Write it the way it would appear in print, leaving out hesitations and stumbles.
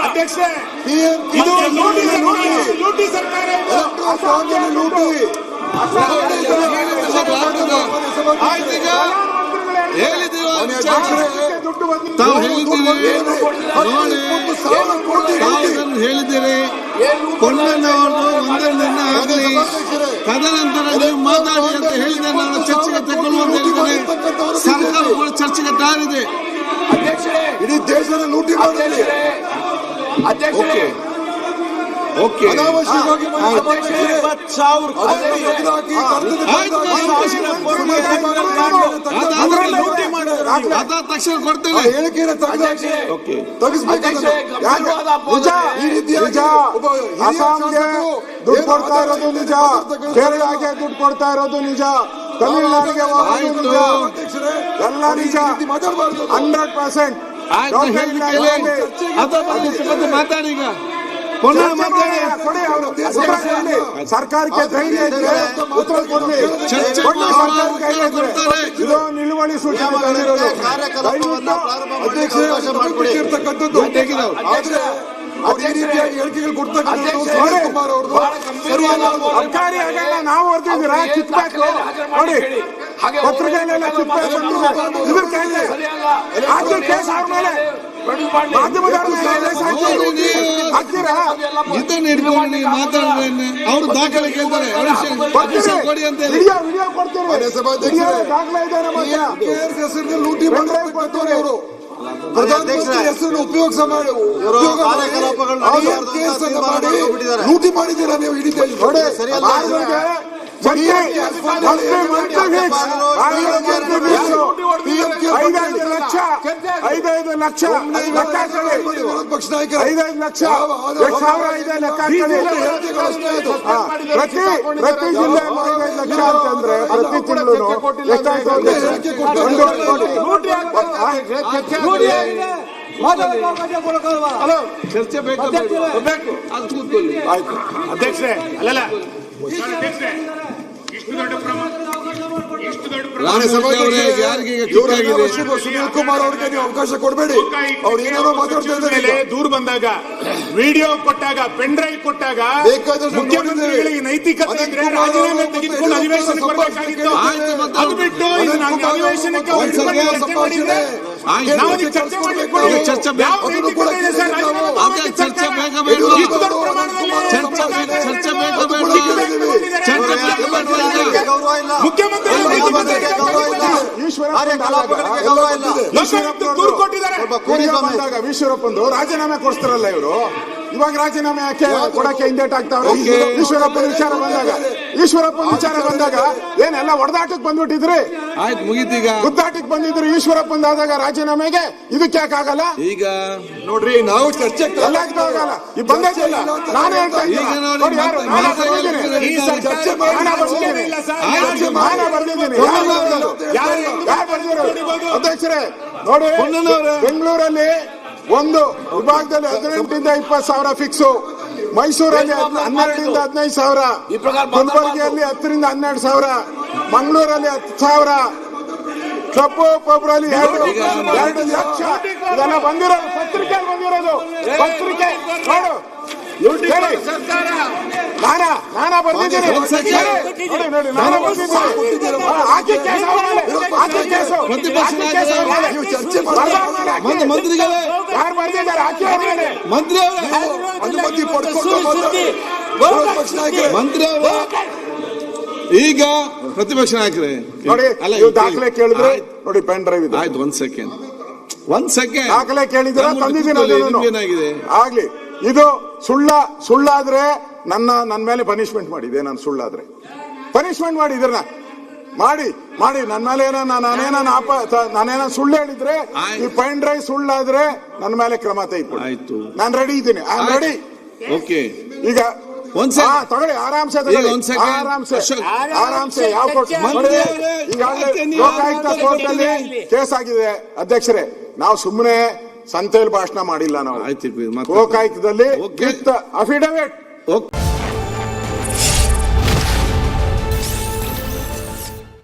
ಅಧ್ಯಕ್ಷ ಇದು ಲೂಟಿ ಸರ್ಕಾರ ಹೇಳಿದ್ದೀರಿ ಕೊಂಡನವ್ರದ್ದು ಒಂದೇ ನಿರ್ಣಯ ಆಗಲಿ, ತದನಂತರ ನೀವು ಮಾತಾಡಿ ಅಂತ ಹೇಳಿದೆ. ನಾನು ಚರ್ಚೆಗೆ ತಗೊಳ್ಳುವಂತ ಹೇಳಿದ್ದೇನೆ. ಸರ್ಕಾರ ಕೂಡ ಚರ್ಚೆಗೆ ತಯಾರಿದೆ. ಇಡೀ ದೇಶದ ಲೂಟಿ ಮಾಡಿದೆ. ಓಕೆ ಅನಾವಶ್ಯಕವಾಗಿ ತಕ್ಷಣ ಕೊಡ್ತೇನೆ ಹೇಳಿಕೆಯನ್ನು ಅಸ್ಸಾಂಗೆ ದುಡ್ಡು ಕೊಡ್ತಾ ಇರೋದು ನಿಜ, ಕೇರಳಗೆ ದುಡ್ಡು ಕೊಡ್ತಾ ಇರೋದು ನಿಜ, ತಮಿಳುನಾಡಿಗೆ ಎಲ್ಲ ನಿಜ, 100%. ಮಾತಾಡೀಗ ಸರ್ಕಾರಕ್ಕೆ ಧೈರ್ಯ ಇದ್ರೆ ಉತ್ತರ ಕೊಡಲಿ. ಇದು ನಿಲುವಳಿ ಸೂಚನೆ ಹೇಳಿಕೆಗಳು ಕೊಡ್ತಕ್ಕಂಥ ನಾವು ಹೊರತಿದ್ದೀರಾ ಕಿತ್ಬೇಕು ನೋಡಿ, ಪತ್ರಿಕೆಯಲ್ಲೆಲ್ಲ ಕಿತ್ಬೇಕು ಇದ್ರ ಕೈಲಿ ಹಾಕಿ ಕೇಸ್ ಅವ್ರ ಮೇಲೆ ಅವರು ದಾಖಲೆ ಕೇಳ್ತಾರೆ. ಕೊಡಿ ಅಂತ ವಿಡಿಯೋ ಕೊಡ್ತೀರಿ, ದಾಖಲೆ ಇದೆ ನಮ್ಮ ಹೆಸರಿನ ಲೂಟಿ ಮಾಡ್ತಾರೆ ಅವರು. ಪ್ರಧಾನಮಂತ್ರಿ ಹೆಸರನ್ನು ಉಪಯೋಗ ಮಾಡಿ ಲೂಟಿ ಮಾಡಿದ್ದೀರಾ ನೀವು ಇಡೀ ದೇಶ. $5 ಲಕ್ಷ ಪಕ್ಷ ನಾಯಕರು 5 ಲಕ್ಷ ಪ್ರತಿ ಜಿಲ್ಲೆ 5 ಲಕ್ಷ ಅಂತಂದ್ರೆ ಪ್ರತಿ ತಿಂಗಳು ಎಷ್ಟಾಯ್ತು? ಚರ್ಚೆ ಬೇಕು. ಆಯ್ತು ಅಧ್ಯಕ್ಷರೇ, ಅಲ್ಲಲ್ಲ ಸುನೀಲ್ ಕುಮಾರ್ ಅವರಿಗೆ ನೀವು ಅವಕಾಶ ಕೊಡಬೇಡಿ. ಅವ್ರು ಏನಾದ್ರು ಮಾತಾಡ್ತಾ ಇದ್ದಾರೆ. ದೂರ ಬಂದಾಗ, ವಿಡಿಯೋ ಕೊಟ್ಟಾಗ, ಪೆನ್ ಡ್ರೈವ್ ಕೊಟ್ಟಾಗ ಮುಖ್ಯಮಂತ್ರಿಗಳಿಗೆ ನೈತಿಕತೆ ಇದ್ರೆ ರಾಜೀನಾಮೆ ತೆಗೆದುಕೊಂಡು ಅಧಿವೇಶನಕ್ಕೆ ಬರಬೇಕಾಗಿತ್ತು. ಅದು ಬಿಟ್ಟು ಅಧಿವೇಶನಕ್ಕೆ ಚರ್ಚೆ ಮಾಡಲಿಕ್ಕೆ ಚರ್ಚೆ ಈಶ್ವರಪ್ಪಂದು ರಾಜೀನಾಮೆ ಕೊಡ್ತಾರಲ್ಲ ಇವರು, ಇವಾಗ ರಾಜೀನಾಮೆ ಯಾಕೆ ಕೊಡಕ್ಕೆ ಹಿಂದೇಟ್ ಆಗ್ತಾವ್ರೆ? ಈಶ್ವರಪ್ಪನ ವಿಚಾರ ಬಂದಾಗ ಏನೆಲ್ಲ ಹೊಡೆದಾಟಕ್ಕೆ ಬಂದ್ಬಿಟ್ಟಿದ್ರಿ, ಆಯ್ತು ಮುಗಿತೀಗ ಗುದ್ದಾಟಕ್ಕೆ ಬಂದಿದ್ರು. ಈಶ್ವರಪ್ಪಂದಾದಾಗ ರಾಜೀನಾಮೆಗೆ ಇದಕ್ಕೆ ಯಾಕೆ ಆಗಲ್ಲ? ಈಗ ನೋಡ್ರಿ, ನಾವು ಚರ್ಚೆ ಎಲ್ಲದಕ್ಕೂ ಆಗಲ್ಲ. ಈ ಬಂದಿಲ್ಲ, ನಾನು ಹೇಳ್ತಾ ಇದ್ದೀನಿ. ಅಧ್ಯಕ್ಷರೇ ನೋಡಿ, ಬೆಂಗಳೂರಲ್ಲಿ ಒಂದು ವಿಭಾಗದಲ್ಲಿ 18,000 to 20,000 ಫಿಕ್ಸು, ಮೈಸೂರಲ್ಲಿ 12,000 to 15,000, ಗುಲ್ಬರ್ಗಿಯಲ್ಲಿ 10,000 to 12,000, ಮಂಗಳೂರಲ್ಲಿ 10,000, ಕಬ್ಬು ಪೊಬ್ಬರಲ್ಲಿ 2 ಲಕ್ಷ. ಇದೆಲ್ಲ ಬಂದಿರೋದು ಪತ್ರಿಕೆಯಲ್ಲಿ ಬಂದಿರೋದು. ಪತ್ರಿಕೆ ನೋಡು, ನಾನಾ ಬರ್ದಿದ್ದೀನಿ. ನೋಡಿ, ನಾನಾ ಬರ್ದಿದ್ದೀನಿ. ಹಾಕಿ ಕೇಸು ಮಂತ್ರಿಗಳೇ ಯಾರು ಬರ್ದಿದ್ದಾರೆ? ಹಾಕಿ ಮಂತ್ರಿ ಅನುಮತಿ ಪಡ್ಕೊಂಡು ಮಂತ್ರಿ ಅವರು ಈಗ ಪ್ರತಿಪಕ್ಷ ನಾಯಕರೇ ನೋಡಿ, ನೀವು ದಾಖಲೆ ಕೇಳಿದ್ರೆ ನೋಡಿ, ಪೆನ್ ಡ್ರೈವ್ ಇದೆ. ಆಯ್ತು, ಒಂದ್ ಸೆಕೆಂಡ್ ದಾಖಲೆ ಕೇಳಿದ್ರೆ ತಂದಿದ್ದೀನಿ. ಆಗ್ಲಿ, ಇದು ಸುಳ್ಳಾದ್ರೆ ನನ್ನ ಮೇಲೆ ಪನಿಷ್ಮೆಂಟ್ ಮಾಡಿದೆ. ನಾನು ಸುಳ್ಳಾದ್ರೆ ಪನಿಷ್ಮೆಂಟ್ ಮಾಡಿ, ಇದನ್ನ ಮಾಡಿ ನನ್ನ ಮೇಲೆ ನಾನೇನ ಸುಳ್ಳು ಹೇಳಿದ್ರೆ, ಈ ಪೆನ್ ಡ್ರೈವ್ ಸುಳ್ಳಾದ್ರೆ ನನ್ನ ಮೇಲೆ ಕ್ರಮ ತೆಗೆದುಕೊಳ್ಳಿ. ಆಯ್ತು, ನಾನು ರೆಡಿ ಇದ್ದೀನಿ. I am ready. ಓಕೆ, ಈಗ ತಗೊಳ್ಳಿ, ಆರಾಮ್ಸೆ ಯಾವ ಕೋರ್ಟ್ ಲೋಕಾಯುಕ್ತ ಕೋರ್ಟ್ ಅಲ್ಲಿ ಕೇಸ್ ಆಗಿದೆ. ಅಧ್ಯಕ್ಷರೇ, ನಾವು ಸುಮ್ಮನೆ ಸಂತೆಯಲ್ಲಿ ಭಾಷಣ ಮಾಡಿಲ್ಲ. ನಾವು ಲೋಕಾಯುಕ್ತದಲ್ಲಿ ಅಫಿಡವಿಟ್